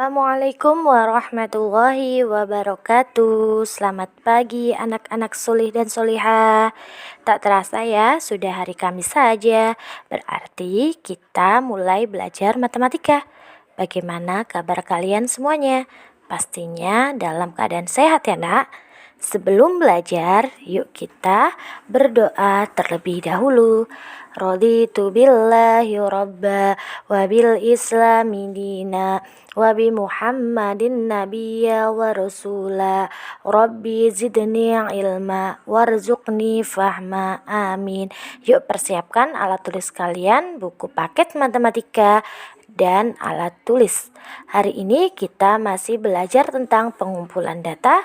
Assalamualaikum warahmatullahi wabarakatuh. Selamat pagi anak-anak solih dan solihah. Tak terasa ya, sudah hari Kamis saja. Berarti kita mulai belajar matematika. Bagaimana kabar kalian semuanya? Pastinya dalam keadaan sehat ya nak? Sebelum belajar, yuk kita berdoa terlebih dahulu. Raditu billahi robba wa bil islami dina wa bi muhammadin nabiyya wa rasula rabbi zidni ilma warzuqni fahma amin. Yuk persiapkan alat tulis kalian, buku paket matematika dan alat tulis. Hari ini kita masih belajar tentang pengumpulan data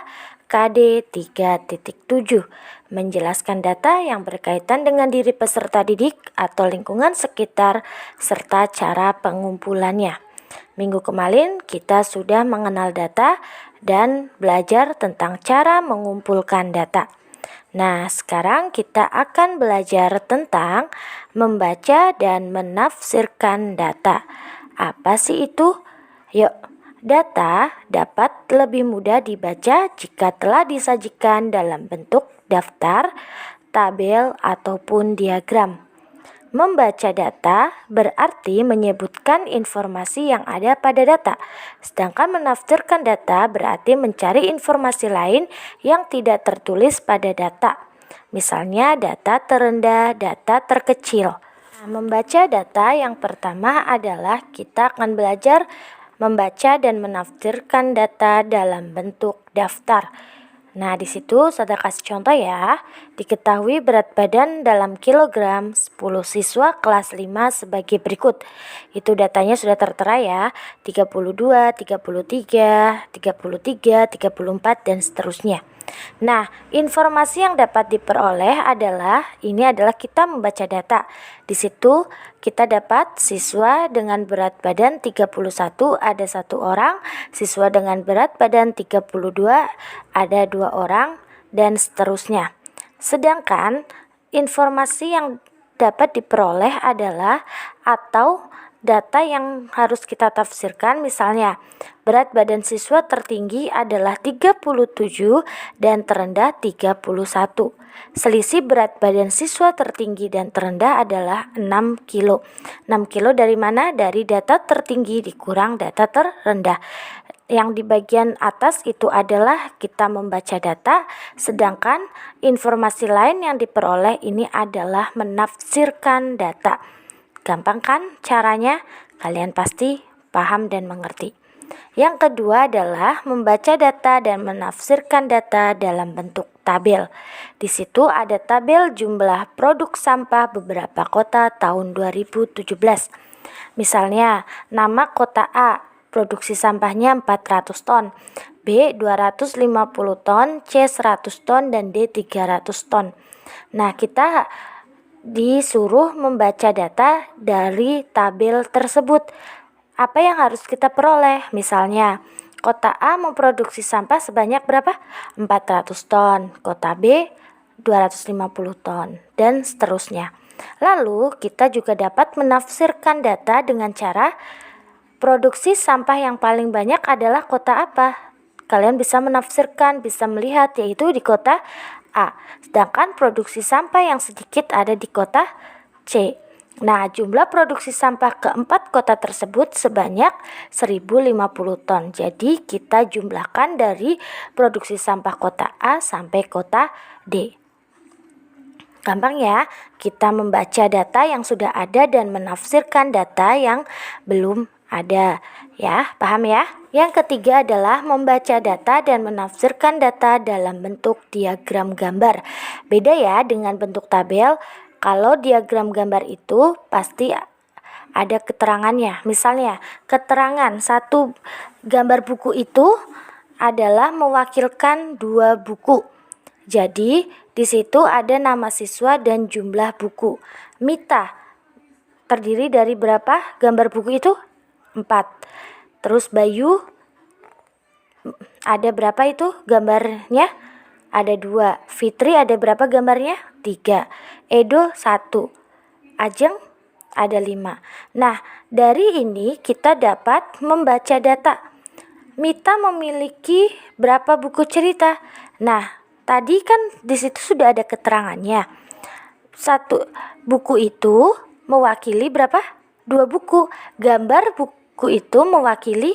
KD 3.7, menjelaskan data yang berkaitan dengan diri peserta didik atau lingkungan sekitar serta cara pengumpulannya. Minggu kemarin kita sudah mengenal data dan belajar tentang cara mengumpulkan data. Nah, sekarang kita akan belajar tentang membaca dan menafsirkan data. Apa sih itu? Yuk, data dapat lebih mudah dibaca jika telah disajikan dalam bentuk daftar, tabel, ataupun diagram. Membaca data berarti menyebutkan informasi yang ada pada data, sedangkan menafsirkan data berarti mencari informasi lain yang tidak tertulis pada data. Misalnya data terendah, data terkecil. Nah, membaca data yang pertama adalah kita akan belajar membaca dan menafsirkan data dalam bentuk daftar. Nah, di situ saya kasih contoh ya. Diketahui berat badan dalam kilogram 10 siswa kelas 5 sebagai berikut. Itu datanya sudah tertera ya. 32, 33, 33, 34 dan seterusnya. Nah, informasi yang dapat diperoleh adalah kita membaca data. Di situ kita dapat siswa dengan berat badan 31 ada 1 orang, siswa dengan berat badan 32 ada 2 orang dan seterusnya. Sedangkan informasi yang dapat diperoleh adalah atau data yang harus kita tafsirkan, misalnya berat badan siswa tertinggi adalah 37 dan terendah 31. Selisih berat badan siswa tertinggi dan terendah adalah 6 kilo. 6 kilo dari mana? Dari data tertinggi dikurang data terendah. Yang di bagian atas itu adalah kita membaca data, sedangkan informasi lain yang diperoleh ini adalah menafsirkan data. Gampang kan caranya? Kalian pasti paham dan mengerti. Yang kedua adalah membaca data dan menafsirkan data dalam bentuk tabel. Di situ ada tabel jumlah produk sampah beberapa kota tahun 2017. Misalnya, nama kota A, produksi sampahnya 400 ton, B 250 ton, C 100 ton, dan D 300 ton. Nah, kita disuruh membaca data dari tabel tersebut. Apa yang harus kita peroleh? Misalnya, kota A memproduksi sampah sebanyak berapa? 400 ton, kota B 250 ton, dan seterusnya. Lalu, kita juga dapat menafsirkan data dengan cara produksi sampah yang paling banyak adalah kota apa? Kalian bisa menafsirkan, bisa melihat, yaitu di kota A. Sedangkan produksi sampah yang sedikit ada di kota C. Nah, jumlah produksi sampah keempat kota tersebut sebanyak 1050 ton. Jadi, kita jumlahkan dari produksi sampah kota A sampai kota D. Gampang ya, kita membaca data yang sudah ada dan menafsirkan data yang belum ada. Ya, paham ya? Yang ketiga adalah membaca data dan menafsirkan data dalam bentuk diagram gambar. Beda ya dengan bentuk tabel. Kalau diagram gambar itu pasti ada keterangannya. Misalnya, keterangan satu gambar buku itu adalah mewakilkan 2 buku. Jadi, di situ ada nama siswa dan jumlah buku. Mita terdiri dari berapa gambar buku itu? 4. Terus Bayu ada berapa itu gambarnya? Ada 2. Fitri ada berapa gambarnya? 3. Edo 1. Ajeng ada 5. Nah, dari ini kita dapat membaca data. Mita memiliki berapa buku cerita? Nah, tadi kan di situ sudah ada keterangannya. Satu buku itu mewakili berapa? 2 buku. Gambar buku itu mewakili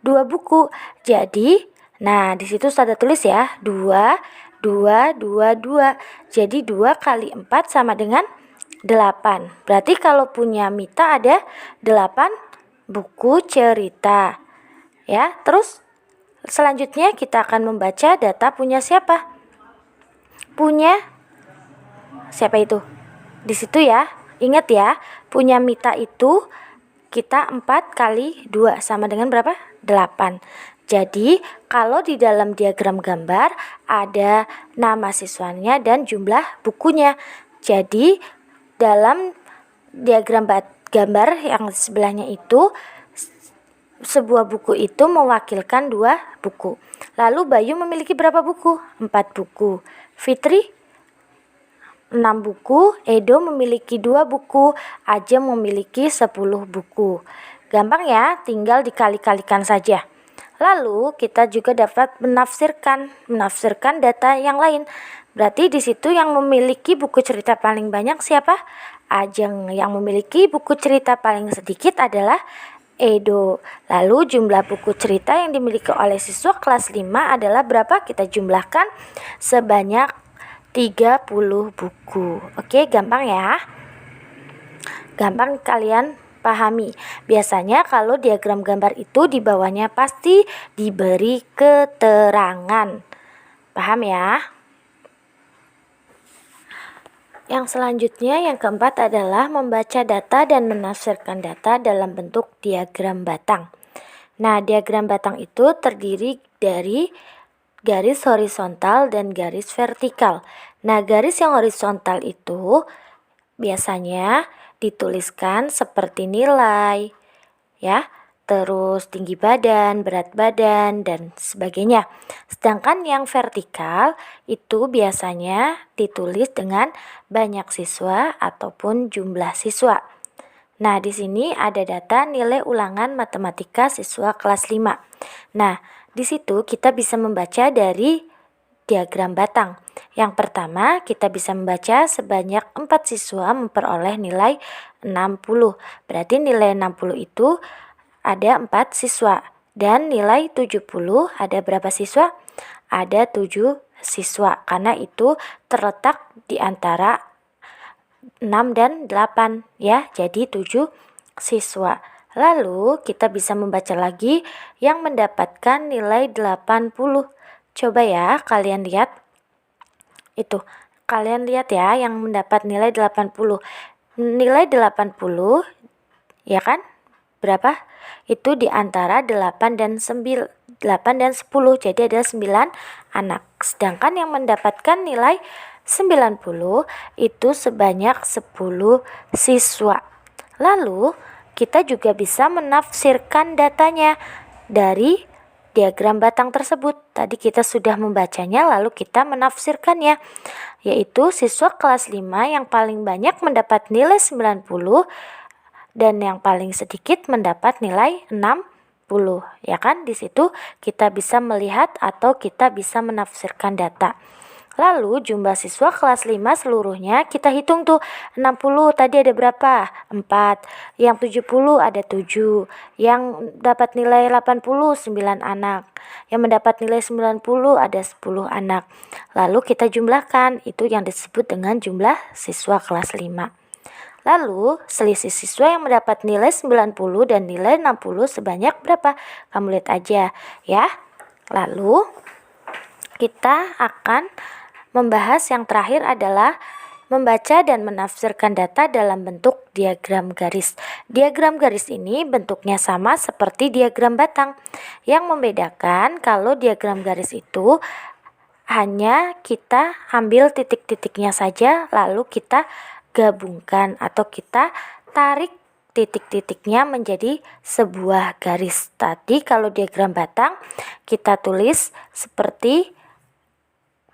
2 buku. Jadi, nah di situ sudah tulis ya, 2, 2, 2, 2. Jadi 2 kali 4 sama dengan 8. Berarti kalau punya Mita ada 8 buku cerita. Ya, terus selanjutnya kita akan membaca data punya siapa? Punya siapa itu? Di situ ya. Ingat ya, punya Mita itu kita 4 kali 2 sama dengan berapa? 8. Jadi, kalau di dalam diagram gambar ada nama siswanya dan jumlah bukunya. Jadi, dalam diagram gambar yang sebelahnya itu sebuah buku itu mewakilkan 2 buku. Lalu Bayu memiliki berapa buku? 4 buku. Fitri 6 buku, Edo memiliki 2 buku, Ajem memiliki 10 buku. Gampang ya, tinggal dikali-kalikan saja. Lalu kita juga dapat menafsirkan data yang lain. Berarti di situ yang memiliki buku cerita paling banyak siapa? Ajeng. Yang memiliki buku cerita paling sedikit adalah Edo. Lalu jumlah buku cerita yang dimiliki oleh siswa kelas 5 adalah berapa? Kita jumlahkan sebanyak 30 buku. Oke, gampang ya. Gampang kalian pahami. Biasanya kalau diagram gambar itu di bawahnya pasti diberi keterangan. Paham ya? Yang selanjutnya, yang keempat adalah membaca data dan menafsirkan data dalam bentuk diagram batang. Nah, diagram batang itu terdiri dari garis horizontal dan garis vertikal. Nah, garis yang horizontal itu biasanya dituliskan seperti nilai, ya, terus tinggi badan, berat badan, dan sebagainya. Sedangkan yang vertikal itu biasanya ditulis dengan banyak siswa ataupun jumlah siswa. Nah, di sini ada data nilai ulangan matematika siswa kelas 5. Nah, di situ kita bisa membaca dari diagram batang. Yang pertama, kita bisa membaca sebanyak 4 siswa memperoleh nilai 60. Berarti nilai 60 itu ada 4 siswa. Dan nilai 70 ada berapa siswa? Ada 7 siswa. Karena itu terletak di antara 6 dan 8 ya. Jadi 7 siswa. Lalu kita bisa membaca lagi yang mendapatkan nilai 80. Coba ya kalian lihat. Itu. Kalian lihat ya yang mendapat nilai 80. Nilai 80 ya kan? Berapa? Itu di antara 8 dan 10. Jadi ada 9 anak. Sedangkan yang mendapatkan nilai 90 itu sebanyak 10 siswa. Lalu kita juga bisa menafsirkan datanya dari diagram batang tersebut. Tadi kita sudah membacanya, lalu kita menafsirkannya, yaitu siswa kelas 5 yang paling banyak mendapat nilai 90 dan yang paling sedikit mendapat nilai 60. Ya kan? Di situ kita bisa melihat atau kita bisa menafsirkan data. Lalu jumlah siswa kelas 5 seluruhnya kita hitung tuh. 60 tadi ada berapa? 4. Yang 70 ada 7. Yang dapat nilai 80 9 anak. Yang mendapat nilai 90 ada 10 anak. Lalu kita jumlahkan, itu yang disebut dengan jumlah siswa kelas 5. Lalu selisih siswa yang mendapat nilai 90 dan nilai 60 sebanyak berapa? Kamu lihat aja ya. Lalu kita akan membahas yang terakhir adalah membaca dan menafsirkan data dalam bentuk diagram garis. Diagram garis ini bentuknya sama seperti diagram batang. Yang membedakan kalau diagram garis itu hanya kita ambil titik-titiknya saja lalu kita gabungkan atau kita tarik titik-titiknya menjadi sebuah garis. Tadi kalau diagram batang kita tulis seperti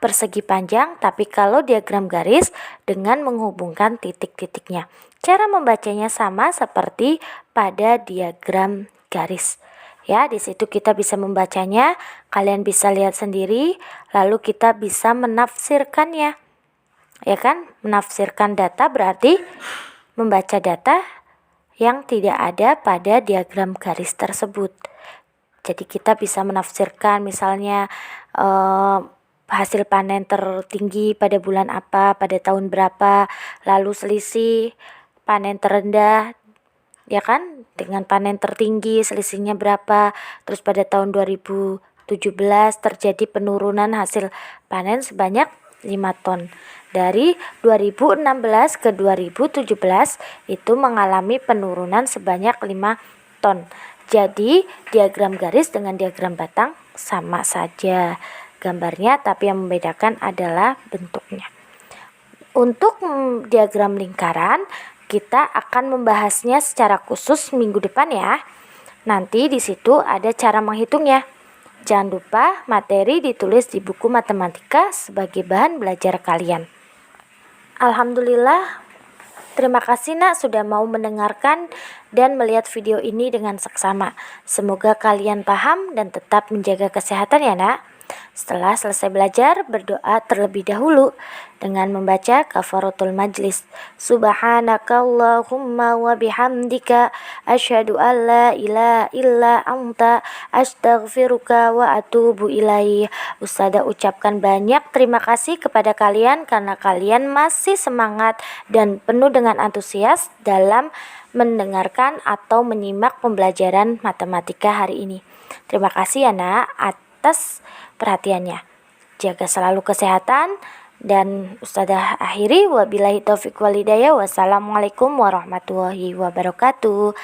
persegi panjang, tapi kalau diagram garis dengan menghubungkan titik-titiknya. Cara membacanya sama seperti pada diagram garis. Ya, di situ kita bisa membacanya, kalian bisa lihat sendiri, lalu kita bisa menafsirkannya. Ya kan? Menafsirkan data berarti membaca data yang tidak ada pada diagram garis tersebut. Jadi kita bisa menafsirkan misalnya hasil panen tertinggi pada bulan apa, pada tahun berapa, lalu selisih panen terendah, ya kan, dengan panen tertinggi selisihnya berapa. Terus pada tahun 2017 terjadi penurunan hasil panen sebanyak 5 ton. Dari 2016 ke 2017 itu mengalami penurunan sebanyak 5 ton. Jadi diagram garis dengan diagram batang sama saja gambarnya, tapi yang membedakan adalah bentuknya. Untuk diagram lingkaran, kita akan membahasnya secara khusus minggu depan ya. Nanti di situ ada cara menghitungnya. Jangan lupa materi ditulis di buku matematika sebagai bahan belajar kalian. Alhamdulillah, terima kasih nak sudah mau mendengarkan dan melihat video ini dengan seksama. Semoga kalian paham dan tetap menjaga kesehatan ya nak. Setelah selesai belajar, berdoa terlebih dahulu dengan membaca kafaratul majlis. Subhanakallahumma wa bihamdika asyhadu an la ilaha illa anta astaghfiruka wa atubu ilaih. Ustazah ucapkan banyak terima kasih kepada kalian karena kalian masih semangat dan penuh dengan antusias dalam mendengarkan atau menyimak pembelajaran matematika hari ini. Terima kasih ya nak atas perhatiannya. Jaga selalu kesehatan dan Ustazah akhiri wabillahi taufiq walhidayah. Wassalamualaikum warahmatullahi wabarakatuh.